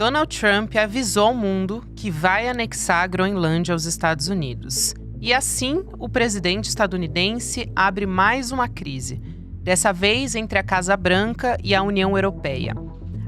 Donald Trump avisou ao mundo que vai anexar a Groenlândia aos Estados Unidos. E assim, o presidente estadunidense abre mais uma crise, dessa vez entre a Casa Branca e a União Europeia.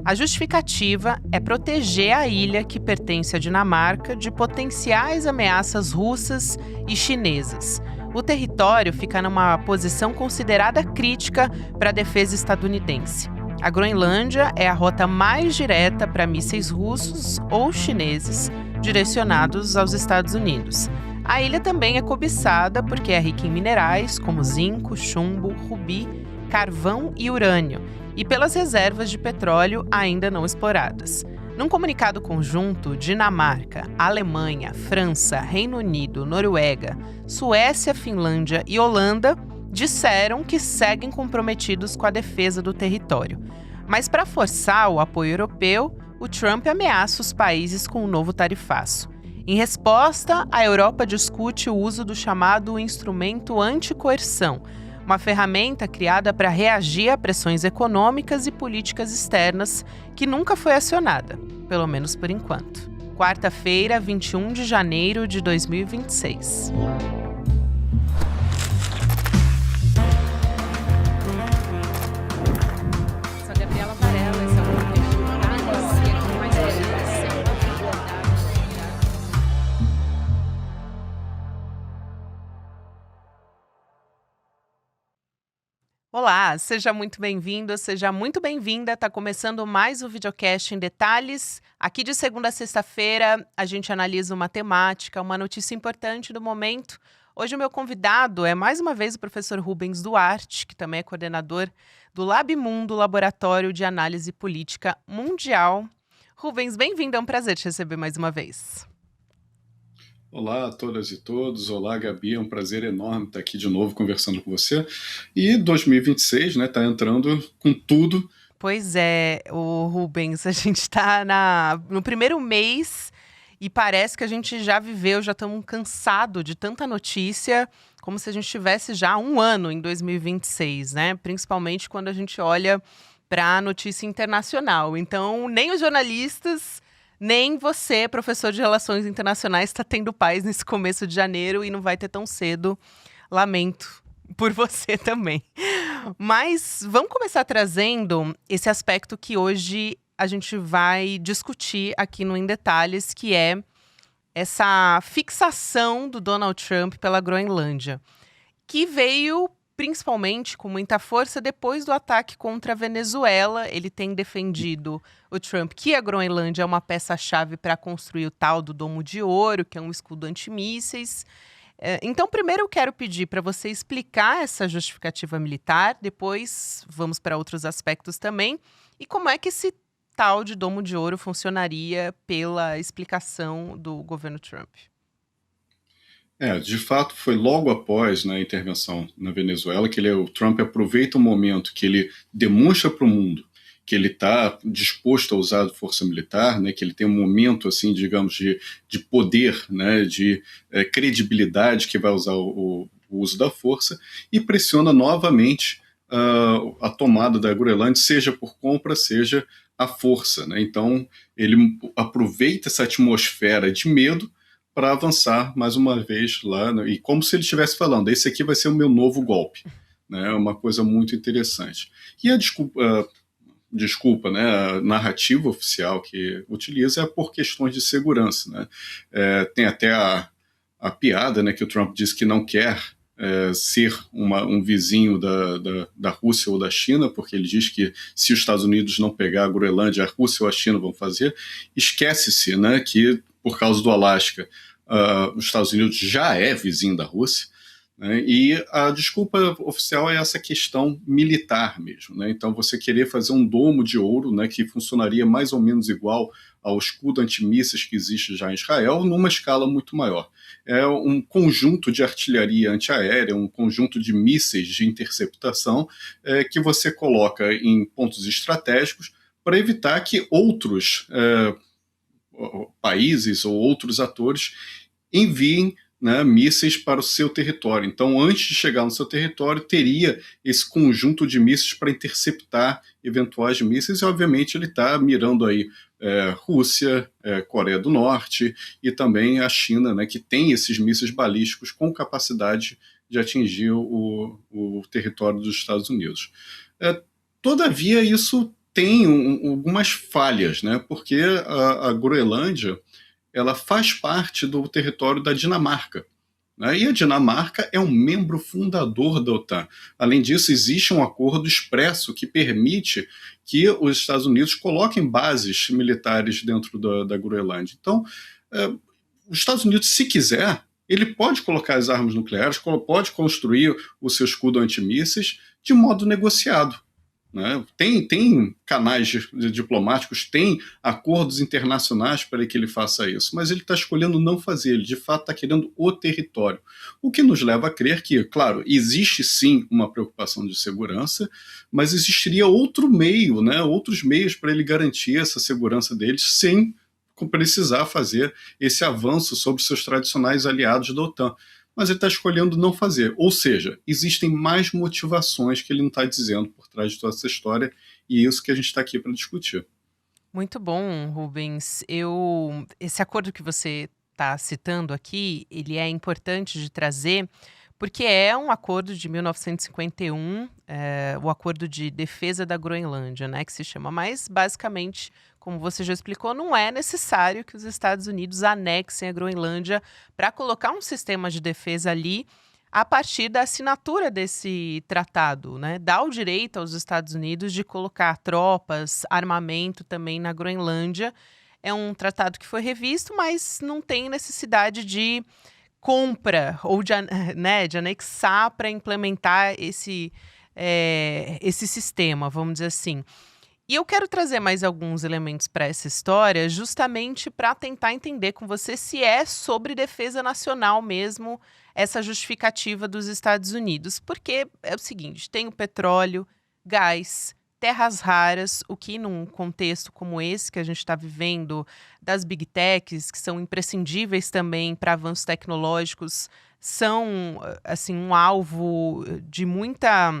A justificativa é proteger a ilha que pertence à Dinamarca de potenciais ameaças russas e chinesas. O território fica numa posição considerada crítica para a defesa estadunidense. A Groenlândia é a rota mais direta para mísseis russos ou chineses direcionados aos Estados Unidos. A ilha também é cobiçada porque é rica em minerais como zinco, chumbo, rubi, carvão e urânio, e pelas reservas de petróleo ainda não exploradas. Num comunicado conjunto, Dinamarca, Alemanha, França, Reino Unido, Noruega, Suécia, Finlândia e Holanda disseram que seguem comprometidos com a defesa do território. Mas para forçar o apoio europeu, o Trump ameaça os países com um novo tarifaço. Em resposta, a Europa discute o uso do chamado instrumento anticoerção, uma ferramenta criada para reagir a pressões econômicas e políticas externas que nunca foi acionada, pelo menos por enquanto. Quarta-feira, 21 de janeiro de 2026. Olá, seja muito bem-vindo, seja muito bem-vinda. Está começando mais um videocast em detalhes. Aqui de segunda a sexta-feira a gente analisa uma temática, uma notícia importante do momento. Hoje o meu convidado é mais uma vez o professor Rubens Duarte, que também é coordenador do LabMundo, Laboratório de Análise Política Mundial. Rubens, bem-vindo, é um prazer te receber mais uma vez. Olá a todas e todos, olá Gabi, é um prazer enorme estar aqui de novo conversando com você. E 2026, né, tá entrando com tudo. Pois é, o Rubens, a gente está no primeiro mês e parece que a gente já viveu, já estamos cansados de tanta notícia, como se a gente tivesse já um ano em 2026, né? Principalmente quando a gente olha para a notícia internacional. Então, nem os jornalistas, nem você, professor de Relações Internacionais, está tendo paz nesse começo de janeiro e não vai ter tão cedo. Lamento por você também. Mas vamos começar trazendo esse aspecto que hoje a gente vai discutir aqui no Em Detalhes, que é essa fixação do Donald Trump pela Groenlândia, que veio principalmente com muita força depois do ataque contra a Venezuela. Ele tem defendido, o Trump, que a Groenlândia é uma peça-chave para construir o tal do Domo de Ouro, que é um escudo antimísseis. Então, primeiro eu quero pedir para você explicar essa justificativa militar, depois vamos para outros aspectos também, e como é que esse tal de Domo de Ouro funcionaria pela explicação do governo Trump. De fato, foi logo após, né, a intervenção na Venezuela que o Trump aproveita o momento que ele demonstra para o mundo que ele está disposto a usar a força militar, né, que ele tem um momento, assim, digamos, de poder, né, de credibilidade, que vai usar o uso da força, e pressiona novamente a tomada da Groenlândia, seja por compra, seja à força, né? Então, ele aproveita essa atmosfera de medo para avançar mais uma vez lá, né? E como se ele estivesse falando, esse aqui vai ser o meu novo golpe, né? Uma coisa muito interessante. E a desculpa, né, a narrativa oficial que utiliza é por questões de segurança, né? Tem até a piada, né, que o Trump diz que não quer ser um vizinho da Rússia ou da China, porque ele diz que se os Estados Unidos não pegar a Groenlândia, a Rússia ou a China vão fazer. Esquece-se, né, que por causa do Alasca, os Estados Unidos já é vizinho da Rússia, né, e a desculpa oficial é essa questão militar mesmo, né? Então você querer fazer um domo de ouro, né, que funcionaria mais ou menos igual ao escudo antimísseis que existe já em Israel, numa escala muito maior. É um conjunto de artilharia antiaérea, um conjunto de mísseis de interceptação que você coloca em pontos estratégicos para evitar que outros países ou outros atores enviem né, mísseis para o seu território. Então, antes de chegar no seu território, teria esse conjunto de mísseis para interceptar eventuais mísseis, e obviamente ele está mirando aí Rússia, Coreia do Norte e também a China, né, que tem esses mísseis balísticos com capacidade de atingir o território dos Estados Unidos. Todavia, isso tem algumas falhas, né, porque a Groenlândia ela faz parte do território da Dinamarca, né? E a Dinamarca é um membro fundador da OTAN. Além disso, existe um acordo expresso que permite que os Estados Unidos coloquem bases militares dentro da Groenlândia. Então, os Estados Unidos, se quiser, ele pode colocar as armas nucleares, pode construir o seu escudo antimísseis de modo negociado. Né? Tem canais diplomáticos, tem acordos internacionais para que ele faça isso, mas ele está escolhendo não fazer, ele de fato está querendo o território. O que nos leva a crer que, claro, existe sim uma preocupação de segurança, mas existiria outro meio, né, outros meios para ele garantir essa segurança deles sem precisar fazer esse avanço sobre seus tradicionais aliados da OTAN. Mas ele está escolhendo não fazer. Ou seja, existem mais motivações que ele não está dizendo por trás de toda essa história, e é isso que a gente está aqui para discutir. Muito bom, Rubens. Esse acordo que você está citando aqui, ele é importante de trazer, porque é um acordo de 1951, o Acordo de Defesa da Groenlândia, né, que se chama. Mas, basicamente, como você já explicou, não é necessário que os Estados Unidos anexem a Groenlândia para colocar um sistema de defesa ali a partir da assinatura desse tratado, né? Dá o direito aos Estados Unidos de colocar tropas, armamento também na Groenlândia. É um tratado que foi revisto, mas não tem necessidade de compra ou né, de anexar para implementar esse sistema, vamos dizer assim. E eu quero trazer mais alguns elementos para essa história, justamente para tentar entender com você se é sobre defesa nacional mesmo essa justificativa dos Estados Unidos. Porque é o seguinte, tem o petróleo, gás, terras raras, o que num contexto como esse que a gente está vivendo, das big techs, que são imprescindíveis também para avanços tecnológicos, são assim, um alvo de muita...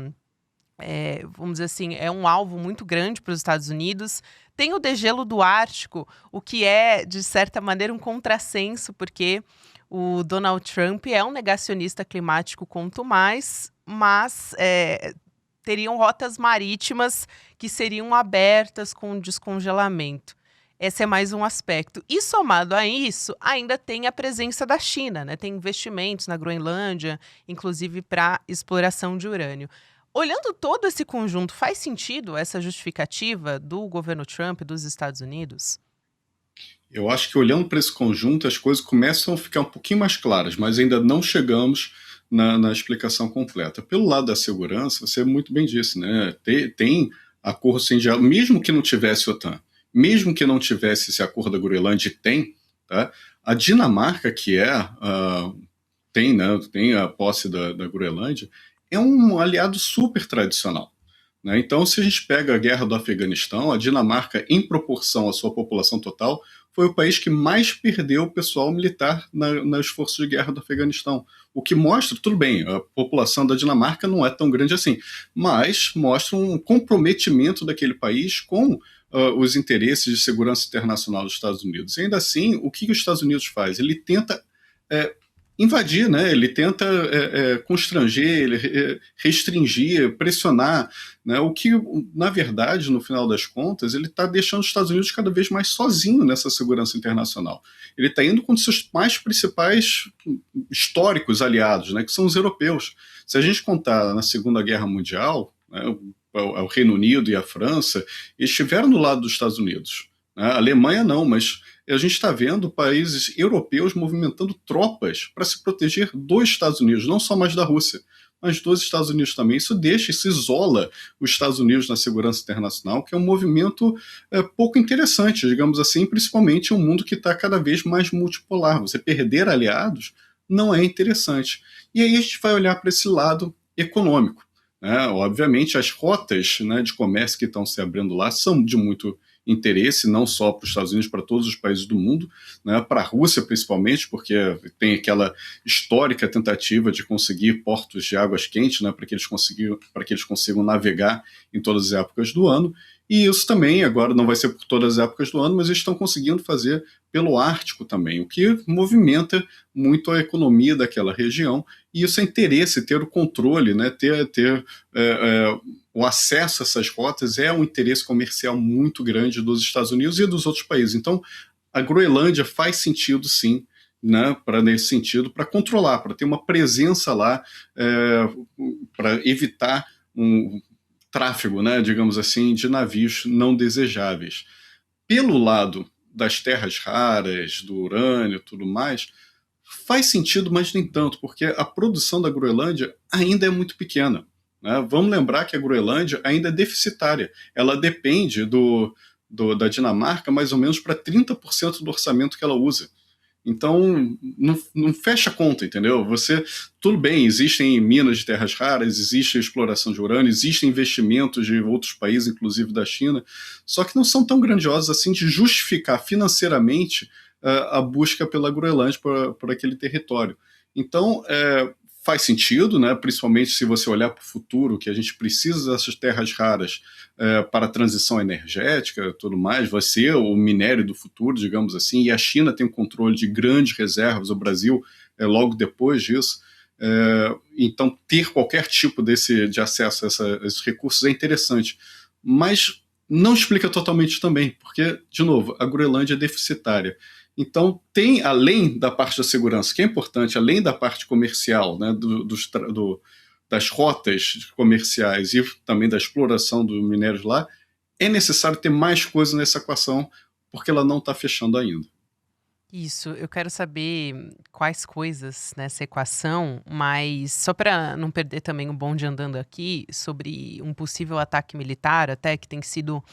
vamos dizer assim, é um alvo muito grande para os Estados Unidos. Tem o degelo do Ártico, o que é, de certa maneira, um contrassenso, porque o Donald Trump é um negacionista climático quanto mais, mas teriam rotas marítimas que seriam abertas com descongelamento. Esse é mais um aspecto. E somado a isso, ainda tem a presença da China, né? Tem investimentos na Groenlândia, inclusive para exploração de urânio. Olhando todo esse conjunto, faz sentido essa justificativa do governo Trump dos Estados Unidos? Eu acho que olhando para esse conjunto, as coisas começam a ficar um pouquinho mais claras, mas ainda não chegamos na explicação completa. Pelo lado da segurança, você muito bem disse, né? Tem acordo sem diálogo, mesmo que não tivesse OTAN, mesmo que não tivesse esse acordo da Groenlândia, tá? A Dinamarca, que tem a posse da Groenlândia, é um aliado super tradicional. Né? Então, se a gente pega a guerra do Afeganistão, a Dinamarca, em proporção à sua população total, foi o país que mais perdeu pessoal militar nas forças de guerra do Afeganistão. O que mostra, tudo bem, a população da Dinamarca não é tão grande assim, mas mostra um comprometimento daquele país com os interesses de segurança internacional dos Estados Unidos. E ainda assim, o que os Estados Unidos faz? Ele tenta invadir, né? Ele tenta constranger, restringir, pressionar, né? O que, na verdade, no final das contas, ele está deixando os Estados Unidos cada vez mais sozinho nessa segurança internacional. Ele está indo com seus mais principais históricos aliados, né? Que são os europeus. Se a gente contar na Segunda Guerra Mundial, né, o Reino Unido e a França, eles estiveram do lado dos Estados Unidos. Né? A Alemanha não, mas a gente está vendo países europeus movimentando tropas para se proteger dos Estados Unidos, não só mais da Rússia, mas dos Estados Unidos também. Isso isola os Estados Unidos na segurança internacional, que é um movimento pouco interessante, digamos assim, principalmente em um mundo que está cada vez mais multipolar. Você perder aliados não é interessante. E aí a gente vai olhar para esse lado econômico. Né? Obviamente, as rotas, né, de comércio que estão se abrindo lá são de muito interesse, não só para os Estados Unidos, para todos os países do mundo, né, para a Rússia principalmente, porque tem aquela histórica tentativa de conseguir portos de águas quentes, né, para que eles consigam navegar em todas as épocas do ano. E isso também, agora não vai ser por todas as épocas do ano, mas eles estão conseguindo fazer pelo Ártico também, o que movimenta muito a economia daquela região. E isso é interesse, ter o controle, né, ter o acesso a essas rotas é um interesse comercial muito grande dos Estados Unidos e dos outros países. Então, a Groenlândia faz sentido, sim, né, nesse sentido, para controlar, para ter uma presença lá, para evitar um tráfego, né, digamos assim, de navios não desejáveis. Pelo lado das terras raras, do urânio e tudo mais, faz sentido, mas nem tanto, porque a produção da Groenlândia ainda é muito pequena, né? Vamos lembrar que a Groenlândia ainda é deficitária. Ela depende da Dinamarca mais ou menos para 30% do orçamento que ela usa. Então, não fecha a conta, entendeu? Tudo bem, existem minas de terras raras, existe exploração de urânio, existem investimentos de outros países, inclusive da China, só que não são tão grandiosos assim de justificar financeiramente a busca pela Groenlândia por aquele território. Então, faz sentido, né? Principalmente se você olhar para o futuro, que a gente precisa dessas terras raras para a transição energética, tudo mais, vai ser o minério do futuro, digamos assim, e a China tem o controle de grandes reservas, o Brasil logo depois disso. Então, ter qualquer tipo de acesso a esses recursos é interessante, mas não explica totalmente também, porque, de novo, a Groenlândia é deficitária. Então, tem, além da parte da segurança, que é importante, além da parte comercial, né, das rotas comerciais e também da exploração dos minérios lá, é necessário ter mais coisas nessa equação, porque ela não está fechando ainda. Isso, eu quero saber quais coisas nessa equação, mas só para não perder também o bonde andando aqui, sobre um possível ataque militar, até que tem sido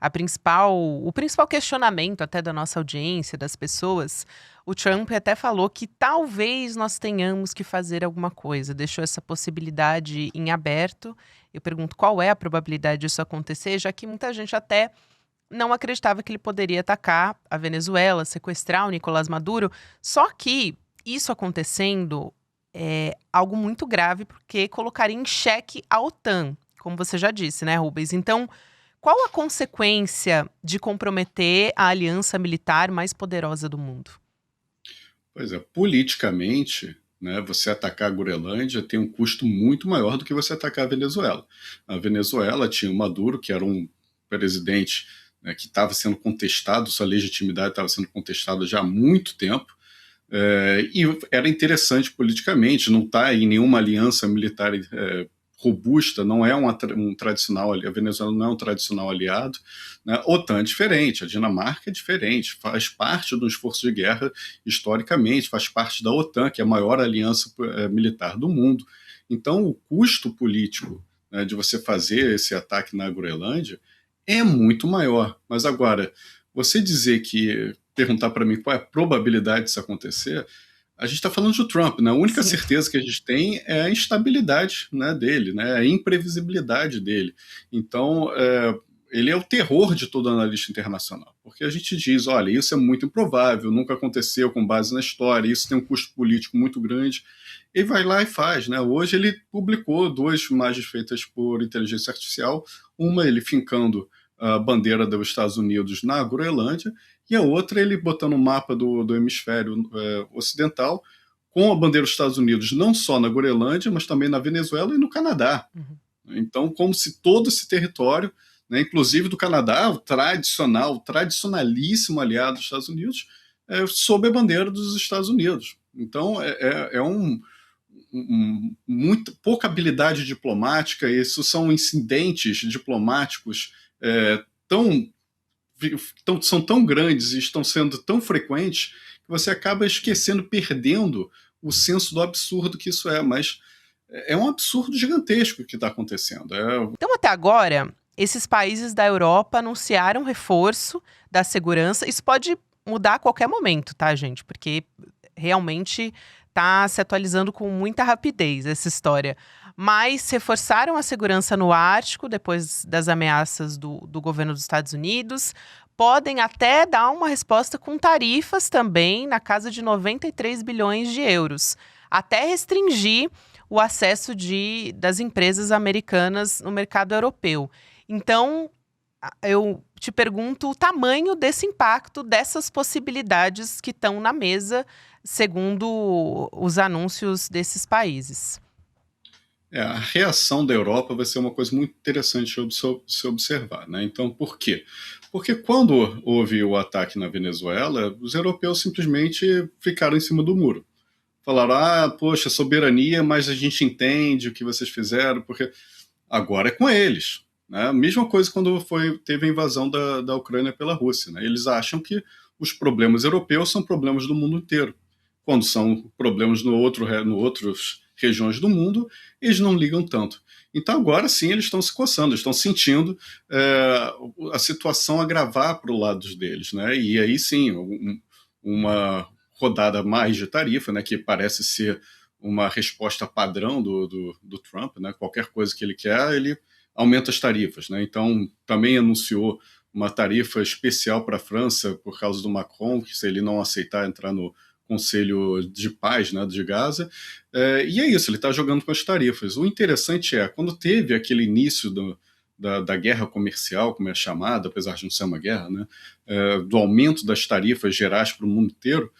o principal questionamento até da nossa audiência, das pessoas. O Trump até falou que talvez nós tenhamos que fazer alguma coisa, deixou essa possibilidade em aberto. Eu pergunto qual é a probabilidade disso acontecer, já que muita gente até não acreditava que ele poderia atacar a Venezuela, sequestrar o Nicolás Maduro. Só que isso acontecendo é algo muito grave, porque colocaria em xeque a OTAN, como você já disse, né, Rubens? Então, qual a consequência de comprometer a aliança militar mais poderosa do mundo? Pois é, politicamente, né, você atacar a Groenlândia tem um custo muito maior do que você atacar a Venezuela. A Venezuela tinha o Maduro, que era um presidente, né, que estava sendo contestado, sua legitimidade estava sendo contestada já há muito tempo, e era interessante politicamente, não está em nenhuma aliança militar robusta, não é um tradicional, a Venezuela não é um tradicional aliado, né? A OTAN é diferente, a Dinamarca é diferente, faz parte do esforço de guerra historicamente, faz parte da OTAN, que é a maior aliança militar do mundo. Então, o custo político, né, de você fazer esse ataque na Groenlândia é muito maior. Mas agora, você perguntar para mim qual é a probabilidade disso acontecer, a gente está falando do Trump, né? A única Sim. certeza que a gente tem é a instabilidade, né, dele, né, a imprevisibilidade dele. Então, ele é o terror de todo analista internacional, porque a gente diz, olha, isso é muito improvável, nunca aconteceu com base na história, isso tem um custo político muito grande. Ele vai lá e faz, né? Hoje ele publicou 2 imagens feitas por inteligência artificial, uma ele fincando a bandeira dos Estados Unidos na Groenlândia, e a outra ele botando o mapa do hemisfério ocidental com a bandeira dos Estados Unidos não só na Groenlândia, mas também na Venezuela e no Canadá. Uhum. Então, como se todo esse território, né, inclusive do Canadá, o tradicionalíssimo aliado dos Estados Unidos, sob a bandeira dos Estados Unidos. Então, muito pouca habilidade diplomática, isso são incidentes diplomáticos são tão grandes e estão sendo tão frequentes que você acaba esquecendo, perdendo o senso do absurdo que isso é, mas é um absurdo gigantesco que está acontecendo. Então, até agora, esses países da Europa anunciaram reforço da segurança. Isso pode mudar a qualquer momento, tá, gente? Porque realmente está se atualizando com muita rapidez essa história. mas reforçaram a segurança no Ártico depois das ameaças do governo dos Estados Unidos. Podem até dar uma resposta com tarifas também na casa de 93 bilhões de euros, até restringir o acesso das empresas americanas no mercado europeu. Então, eu te pergunto o tamanho desse impacto, dessas possibilidades que estão na mesa, segundo os anúncios desses países. A reação da Europa vai ser uma coisa muito interessante de se observar, né? Então, por quê? Porque quando houve o ataque na Venezuela, os europeus simplesmente ficaram em cima do muro. Falaram, poxa, soberania, mas a gente entende o que vocês fizeram, porque agora é com eles. Né? A mesma coisa quando teve a invasão da Ucrânia pela Rússia. Né? Eles acham que os problemas europeus são problemas do mundo inteiro. Quando são problemas no outras regiões do mundo, eles não ligam tanto. Então agora sim eles estão se coçando, estão sentindo a situação agravar para o lado deles. Né? E aí sim, uma rodada mais de tarifa, né, que parece ser uma resposta padrão do Trump, né? Qualquer coisa que ele quer, ele aumenta as tarifas. Né? Então também anunciou uma tarifa especial para a França por causa do Macron, que se ele não aceitar entrar no Conselho de Paz, né, de Gaza, e é isso, ele está jogando com as tarifas. O interessante quando teve aquele início da guerra comercial, como é chamada, apesar de não ser uma guerra, né, do aumento das tarifas gerais para o mundo inteiro,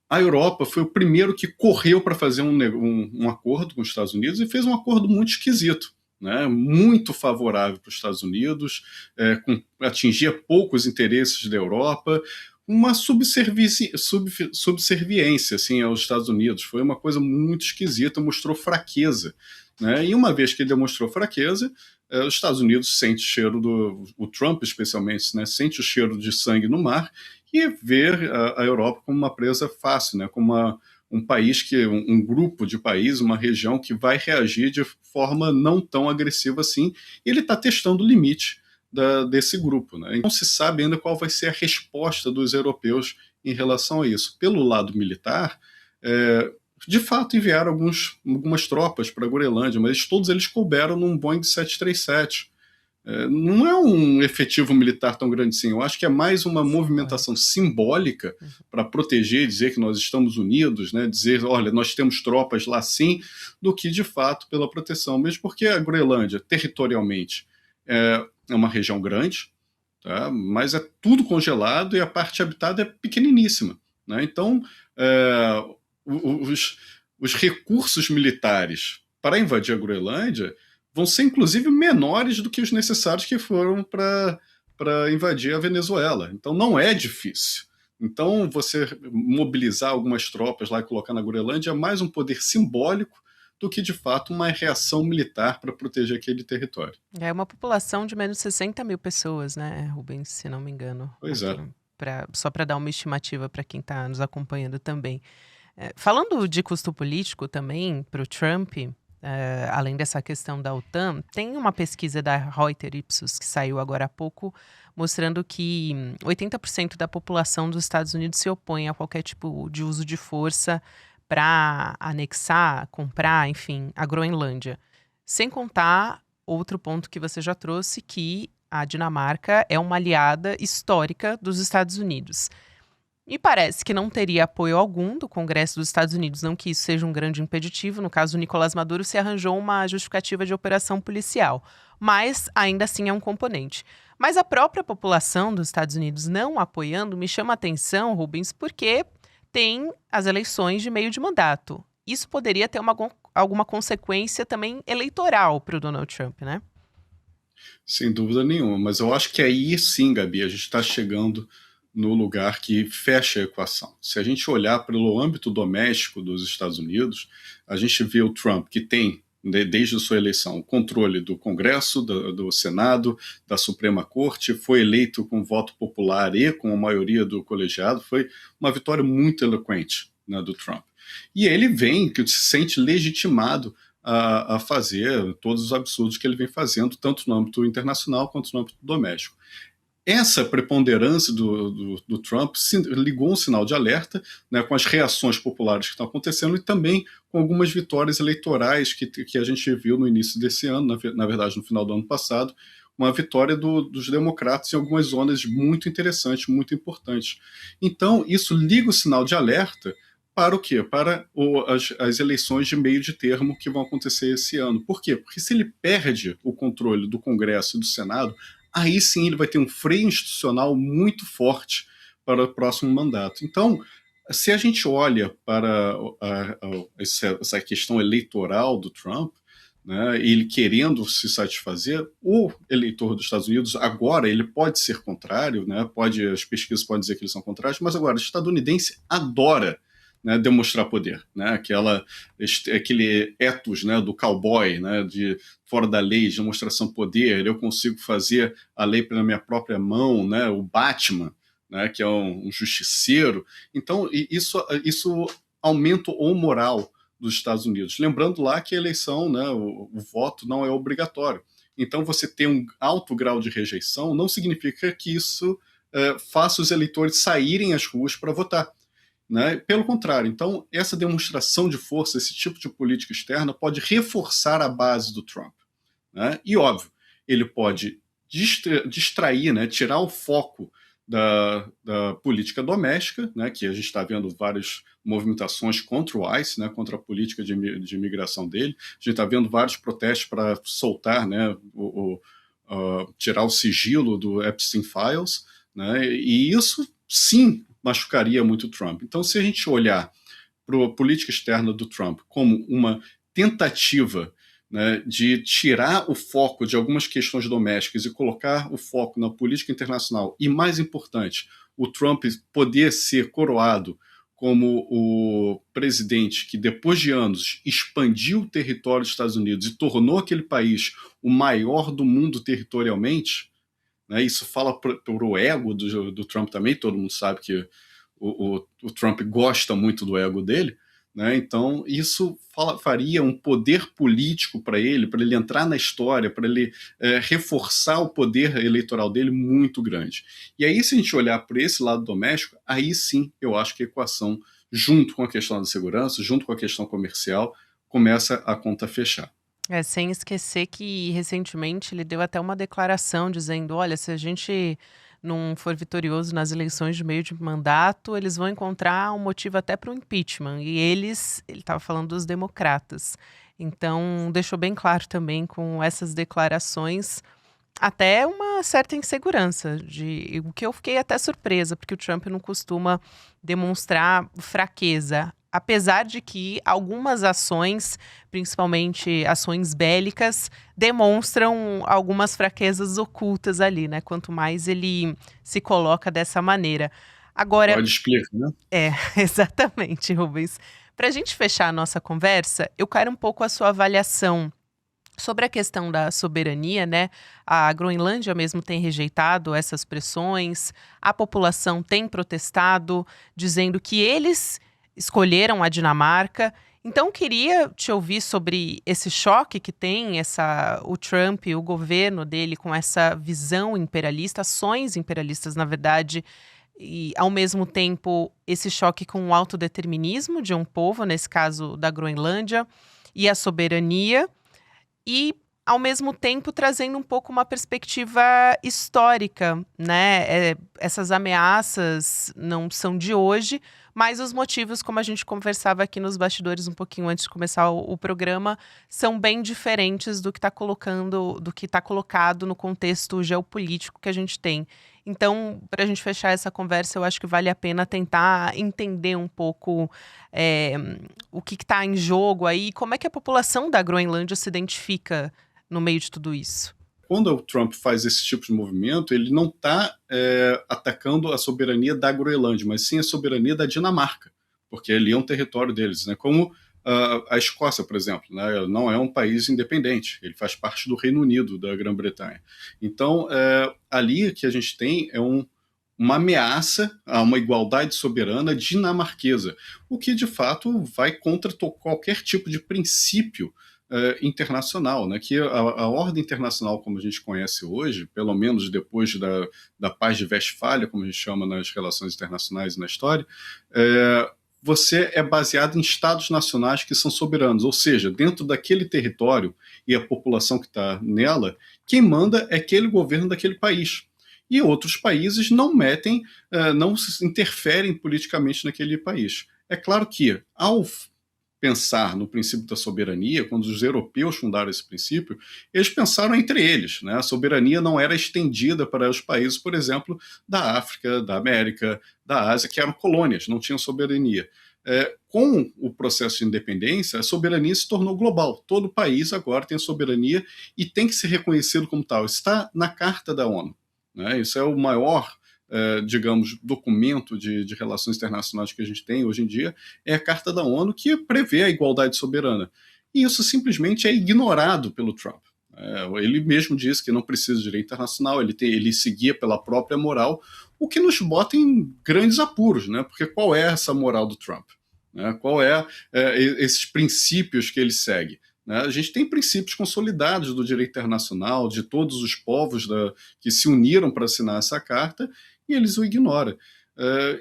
a Europa foi o primeiro que correu para fazer um acordo com os Estados Unidos e fez um acordo muito esquisito. Né, muito favorável para os Estados Unidos, atingia poucos interesses da Europa, uma subserviência assim, aos Estados Unidos. Foi uma coisa muito esquisita, mostrou fraqueza. Né? E uma vez que ele demonstrou fraqueza, os Estados Unidos sente o cheiro o Trump especialmente, né? Sente o cheiro de sangue no mar e vê a Europa como uma presa fácil, né? Como um país um grupo de países, uma região que vai reagir de forma não tão agressiva assim, e ele está testando o limite desse grupo. Né? Não se sabe ainda qual vai ser a resposta dos europeus em relação a isso. Pelo lado militar, de fato enviaram algumas tropas para a Groenlândia, mas todos eles couberam num Boeing 737. Não é um efetivo militar tão grande assim. Eu acho que é mais uma movimentação simbólica para proteger e dizer que nós estamos unidos, né? Dizer, olha, nós temos tropas lá sim, do que de fato pela proteção. Mesmo porque a Groenlândia, territorialmente, é uma região grande, tá? Mas é tudo congelado e a parte habitada é pequeniníssima. Né? Então, os recursos militares para invadir a Groenlândia vão ser, inclusive, menores do que os necessários que foram para invadir a Venezuela. Então, não é difícil. Então, você mobilizar algumas tropas lá e colocar na Groenlândia é mais um poder simbólico do que, de fato, uma reação militar para proteger aquele território. É uma população de menos de 60 mil pessoas, né, Rubens, se não me engano. Pois é. Só para dar uma estimativa para quem está nos acompanhando também. Falando de custo político também, para o Trump, além dessa questão da OTAN, tem uma pesquisa da Reuters Ipsos que saiu agora há pouco, mostrando que 80% da população dos Estados Unidos se opõe a qualquer tipo de uso de força para anexar, comprar, enfim, a Groenlândia. Sem contar outro ponto que você já trouxe, que a Dinamarca é uma aliada histórica dos Estados Unidos. E parece que não teria apoio algum do Congresso dos Estados Unidos, não que isso seja um grande impeditivo. No caso do Nicolás Maduro, se arranjou uma justificativa de operação policial. Mas ainda assim é um componente. Mas a própria população dos Estados Unidos não apoiando me chama a atenção, Rubens, porque tem as eleições de meio de mandato. Isso poderia ter alguma consequência também eleitoral para o Donald Trump, né? Sem dúvida nenhuma, mas eu acho que aí sim, Gabi, a gente está chegando no lugar que fecha a equação. Se a gente olhar pelo âmbito doméstico dos Estados Unidos, a gente vê o Trump, que tem, desde a sua eleição, o controle do Congresso, do Senado, da Suprema Corte, foi eleito com voto popular e com a maioria do colegiado, foi uma vitória muito eloquente, né, do Trump. E ele que se sente legitimado a fazer todos os absurdos que ele vem fazendo, tanto no âmbito internacional quanto no âmbito doméstico. essa preponderância do Trump ligou um sinal de alerta, né, com as reações populares que estão acontecendo e também com algumas vitórias eleitorais que a gente viu no início desse ano, na verdade no final do ano passado, uma vitória dos democratas em algumas zonas muito interessantes, muito importantes. Então, isso liga o sinal de alerta para o quê? Para as eleições de meio de termo que vão acontecer esse ano. Por quê? Porque se ele perde o controle do Congresso e do Senado, aí sim ele vai ter um freio institucional muito forte para o próximo mandato. Então, se a gente olha para essa questão eleitoral do Trump, né, ele querendo se satisfazer, o eleitor dos Estados Unidos agora ele pode ser contrário, né, as pesquisas podem dizer que eles são contrários, mas agora o estadunidense adora, né, demonstrar poder, né, aquele ethos, né, do cowboy, né, de fora da lei, de demonstração de poder, eu consigo fazer a lei pela minha própria mão, né, o Batman, né, que é um justiceiro. Então, isso aumenta o moral dos Estados Unidos. Lembrando lá que a eleição, né, o voto não é obrigatório. Então, você ter um alto grau de rejeição não significa que isso faça os eleitores saírem às ruas para votar. Né? Pelo contrário, então, essa demonstração de força, esse tipo de política externa, pode reforçar a base do Trump. Né? E, óbvio, ele pode distrair, né, tirar o foco da política doméstica, né, que a gente está vendo várias movimentações contra o ICE, né, contra a política de imigração dele. A gente está vendo vários protestos para soltar, né, tirar o sigilo do Epstein Files, né, e isso, sim, machucaria muito o Trump. Então, se a gente olhar para a política externa do Trump como uma tentativa, né, de tirar o foco de algumas questões domésticas e colocar o foco na política internacional e, mais importante, o Trump poder ser coroado como o presidente que, depois de anos, expandiu o território dos Estados Unidos e tornou aquele país o maior do mundo territorialmente, né, isso fala para o ego do Trump também, todo mundo sabe que o Trump gosta muito do ego dele, né? Então isso faria um poder político para ele entrar na história, para ele reforçar o poder eleitoral dele muito grande. E aí, se a gente olhar por esse lado doméstico, aí sim eu acho que a equação, junto com a questão da segurança, junto com a questão comercial, começa a conta fechar. Sem esquecer que recentemente ele deu até uma declaração dizendo: olha, se a gente não for vitorioso nas eleições de meio de mandato, eles vão encontrar um motivo até para o impeachment. E ele estava falando dos democratas. Então, deixou bem claro também com essas declarações até uma certa insegurança, o que eu fiquei até surpresa, porque o Trump não costuma demonstrar fraqueza, apesar de que algumas ações, principalmente ações bélicas, demonstram algumas fraquezas ocultas ali, né? Quanto mais ele se coloca dessa maneira. Agora, Pode explicar, né? exatamente, Rubens. Para a gente fechar a nossa conversa, eu quero um pouco a sua avaliação sobre a questão da soberania, né? A Groenlândia mesmo tem rejeitado essas pressões, a população tem protestado, dizendo que eles escolheram a Dinamarca. Então, queria te ouvir sobre esse choque que tem o Trump, o governo dele, com essa visão imperialista, ações imperialistas, na verdade, e, ao mesmo tempo, esse choque com o autodeterminismo de um povo, nesse caso da Groenlândia, e a soberania. E, ao mesmo tempo, trazendo um pouco uma perspectiva histórica, né? Essas ameaças não são de hoje, mas os motivos, como a gente conversava aqui nos bastidores um pouquinho antes de começar o programa, são bem diferentes do que está colocado no contexto geopolítico que a gente tem. Então, para a gente fechar essa conversa, eu acho que vale a pena tentar entender um pouco o que está em jogo aí, como é que a população da Groenlândia se identifica no meio de tudo isso. Quando o Trump faz esse tipo de movimento, ele não está atacando a soberania da Groenlândia, mas sim a soberania da Dinamarca, porque ali é um território deles, né? Como a Escócia, por exemplo, né? Não é um país independente, ele faz parte do Reino Unido, da Grã-Bretanha. Então, ali que a gente tem é uma ameaça a uma igualdade soberana dinamarquesa, o que de fato vai contra qualquer tipo de princípio, internacional, né? Que a ordem internacional, como a gente conhece hoje, pelo menos depois da Paz de Westfália, como a gente chama nas relações internacionais e na história, você é baseado em estados nacionais que são soberanos, ou seja, dentro daquele território e a população que está nela, quem manda é aquele governo daquele país. E outros países não não interferem politicamente naquele país. É claro que, ao pensar no princípio da soberania, quando os europeus fundaram esse princípio, eles pensaram entre eles, né? A soberania não era estendida para os países, por exemplo, da África, da América, da Ásia, que eram colônias, não tinham soberania. Com o processo de independência, a soberania se tornou global. Todo país agora tem soberania e tem que ser reconhecido como tal. Está na Carta da ONU, né? Isso é o maior digamos, documento de relações internacionais que a gente tem hoje em dia, é a Carta da ONU, que prevê a igualdade soberana. E isso simplesmente é ignorado pelo Trump. Ele mesmo disse que não precisa de direito internacional, ele seguia pela própria moral, o que nos bota em grandes apuros, né? Porque qual é essa moral do Trump? Né? Qual é esses princípios que ele segue? A gente tem princípios consolidados do direito internacional, de todos os povos que se uniram para assinar essa carta, e eles o ignoram.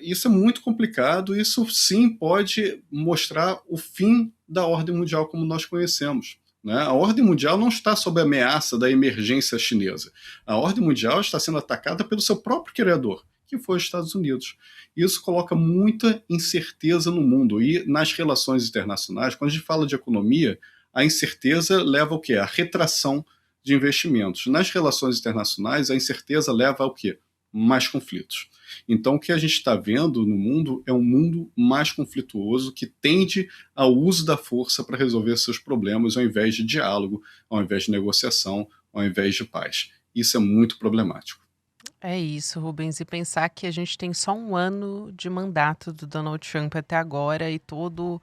Isso é muito complicado, isso sim pode mostrar o fim da ordem mundial como nós conhecemos. Né? A ordem mundial não está sob a ameaça da emergência chinesa. A ordem mundial está sendo atacada pelo seu próprio criador, que foi os Estados Unidos. Isso coloca muita incerteza no mundo. E nas relações internacionais, quando a gente fala de economia, a incerteza leva ao quê? A retração de investimentos. Nas relações internacionais, a incerteza leva ao quê? Mais conflitos. Então, o que a gente está vendo no mundo é um mundo mais conflituoso que tende ao uso da força para resolver seus problemas, ao invés de diálogo, ao invés de negociação, ao invés de paz. Isso é muito problemático. É isso, Rubens, e pensar que a gente tem só um ano de mandato do Donald Trump até agora e todo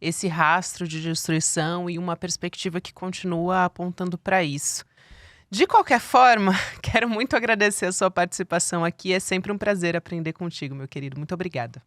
esse rastro de destruição e uma perspectiva que continua apontando para isso. De qualquer forma, quero muito agradecer a sua participação aqui. É sempre um prazer aprender contigo, meu querido. Muito obrigada.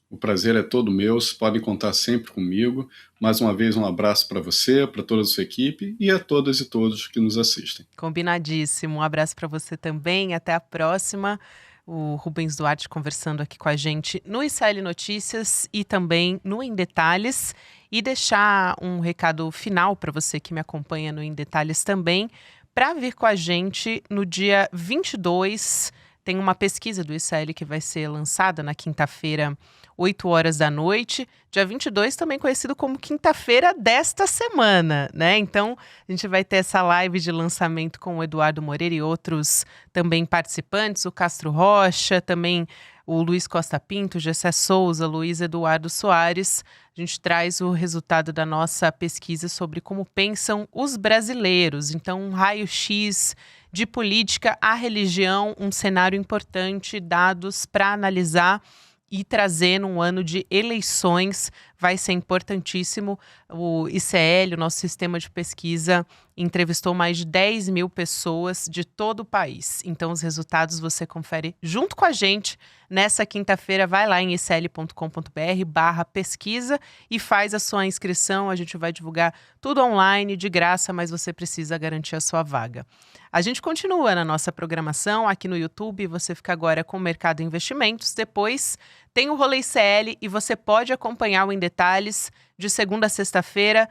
O prazer é todo meu, vocês podem contar sempre comigo. Mais uma vez, um abraço para você, para toda a sua equipe e a todas e todos que nos assistem. Combinadíssimo. Um abraço para você também. Até a próxima. O Rubens Duarte conversando aqui com a gente no ICL Notícias e também no Em Detalhes. E deixar um recado final para você que me acompanha no Em Detalhes também, para vir com a gente no dia 22. Tem uma pesquisa do ICL que vai ser lançada na quinta-feira, 8 horas da noite. Dia 22 também conhecido como quinta-feira desta semana, né? Então, a gente vai ter essa live de lançamento com o Eduardo Moreira e outros também participantes, o Castro Rocha, também o Luiz Costa Pinto, Gessé Souza, Luiz Eduardo Soares. A gente traz o resultado da nossa pesquisa sobre como pensam os brasileiros. Então, um raio-x de política, a religião, um cenário importante, dados para analisar e trazer num ano de eleições. Vai ser importantíssimo. O ICL, o nosso sistema de pesquisa, entrevistou mais de 10 mil pessoas de todo o país. Então, os resultados você confere junto com a gente. Nessa quinta-feira, vai lá em icl.com.br/pesquisa e faz a sua inscrição. A gente vai divulgar tudo online, de graça, mas você precisa garantir a sua vaga. A gente continua na nossa programação aqui no YouTube. Você fica agora com o Mercado Investimentos. Depois tem o Rolê ICL e você pode acompanhar o Em Detalhes de segunda a sexta-feira.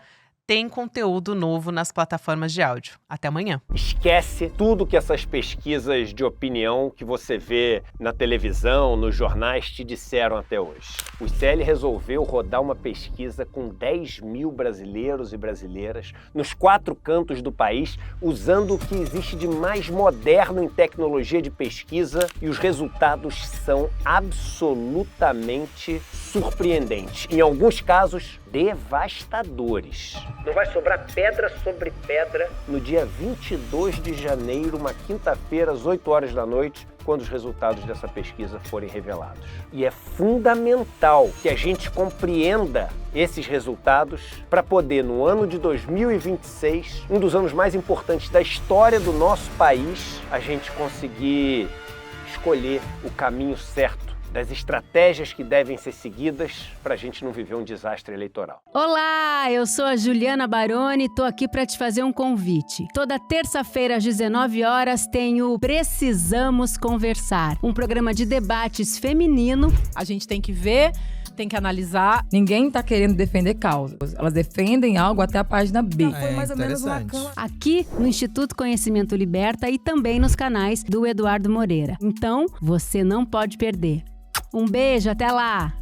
Tem conteúdo novo nas plataformas de áudio. Até amanhã. Esquece tudo que essas pesquisas de opinião que você vê na televisão, nos jornais te disseram até hoje. O ICL resolveu rodar uma pesquisa com 10 mil brasileiros e brasileiras nos 4 cantos do país, usando o que existe de mais moderno em tecnologia de pesquisa, e os resultados são absolutamente surpreendentes. Em alguns casos, devastadores. Não vai sobrar pedra sobre pedra no dia 22 de janeiro, uma quinta-feira, às 8 horas da noite, quando os resultados dessa pesquisa forem revelados. E é fundamental que a gente compreenda esses resultados para poder, no ano de 2026, um dos anos mais importantes da história do nosso país, a gente conseguir escolher o caminho certo das estratégias que devem ser seguidas para a gente não viver um desastre eleitoral. Olá, eu sou a Juliana Baroni e tô aqui para te fazer um convite. Toda terça-feira às 19 horas tem o Precisamos Conversar, um programa de debates feminino. A gente tem que ver, tem que analisar. Ninguém tá querendo defender causas. Elas defendem algo até a página B. Foi mais ou menos uma Aqui no Instituto Conhecimento Liberta e também nos canais do Eduardo Moreira. Então, você não pode perder. Um beijo, até lá!